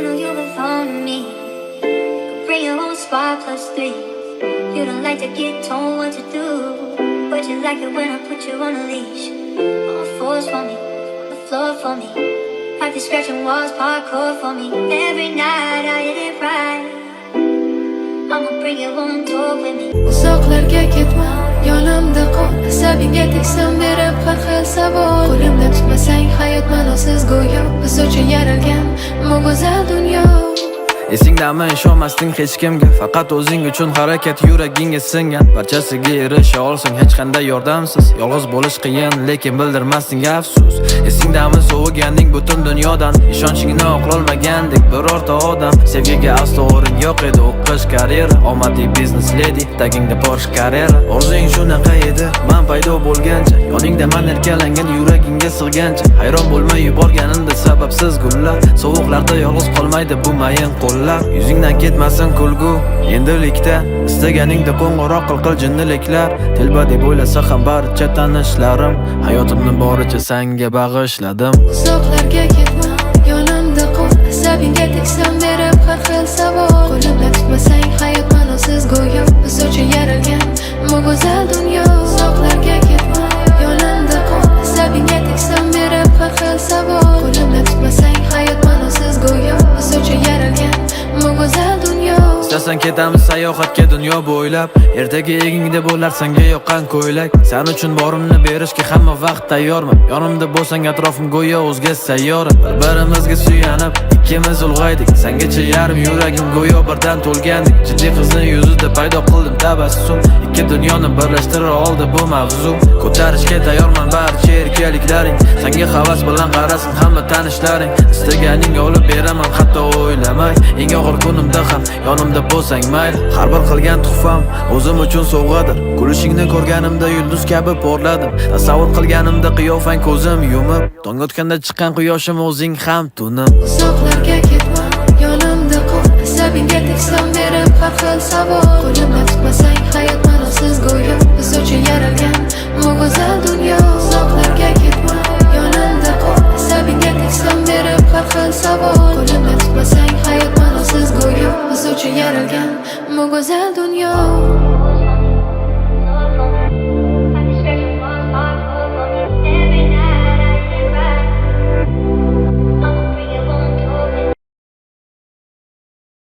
You know you belong to me. Could bring your whole squad +3. You don't like to get told what to do, but you like it when I put you on a leash. On the floors for me, the floor for me. Practice scratching walls, parkour for me. Every night I hit it right. I'ma bring you on tour with me. Uzoqlarga ketma, yonimda qol. Asabingga teksam berib har xil savol. Qo'limda tutmasang hayot ma'nosiz go'yo. Biz uchun yaralgan bu go'zal dunyo. Esingdami ishonmasding hech kimga, faqat o'zing uchun harakat yuragingga singan. Barchasiga erisha olsang hech qanday yordamsiz. Yolg'iz bo'lish qiyin, lekin bildirmasding afsus. Esingdami sovuganding butun dunyodan, ishonchingni oqlolmagandek birorta odam. Sevgiga aslo o'rin yo'q edi, o'qish karyera, omadiy biznes lady, tagingda Porsche Carrera. Orzung shunaqa edi, men paydo bo'lgancha, yoningda men erkalangan yuragingga sig'gancha. Hayron bo'lmay yuborganimda sababsiz gullar, sovuqlarda yolg'iz qolmaydi bu mayin qo'llar. Yuzingdan ketmasin kulgu, endilikda istaganingda qo'ng'iroq qil jinniliklar. Telba deb o'ylasa ham barcha tanishlarim, hayotimni boricha senga bag'ishladim. Uzoqlarga ketma, yonimda qol. Asabingga teksam berib har xil savol. Qo'limda tutmasang hayot ma'nosiz go'yo. Biz uchun yaralgan bu go'zal dunyo. Uzoqlarga ketma, yonimda qol. Asabingga teksam berib har xil savol. Qo'limda tutmasang hayot ma'nosiz go'yo. Biz uchun yaralgan bu go'zal dunyo. Istasan ketamiz sayohatga dunyo bo'ylab. Ertaga egingda bo'lar senga yoqqan ko'ylak. Sen uchun borimni berishga hamma vaqt tayyorman. Yonimda bo'lsang atrofim go'yo o'zga sayyora. Bir-birimizga suyanib ikkimiz ulg'aydik. Sengacha yarim yuragim go'yo birdan to'lgandek. Jiddiy qizning yuzida paydo qildim tabassum. Ikki dunyoni birlashtira oldi bu mavzu. Ko'tarishga tayyorman barcha erkaliklaring. Senga havas bilan qarasin hamma tanishlaring. Istaganing olib beraman hatto o'ylamay. Eng og'ir kunimda ham yonimda bo'lsang mayli. Har bir qilgan tuhfam o'zim uchun sovg'adir. Kulishingni ko'rganimda yulduz kabi porladim. Tasavvur qilganimda qiyofang ko'zim yumib, tong otganda chiqqan quyoshim o'zing ham tunim. Uzoqlarga ketma, yonimda qol. Asabingga teksam berib har xil savol. Qo'limda tutmasang hayot ma'nosiz go'yo. Biz uchun yaralgan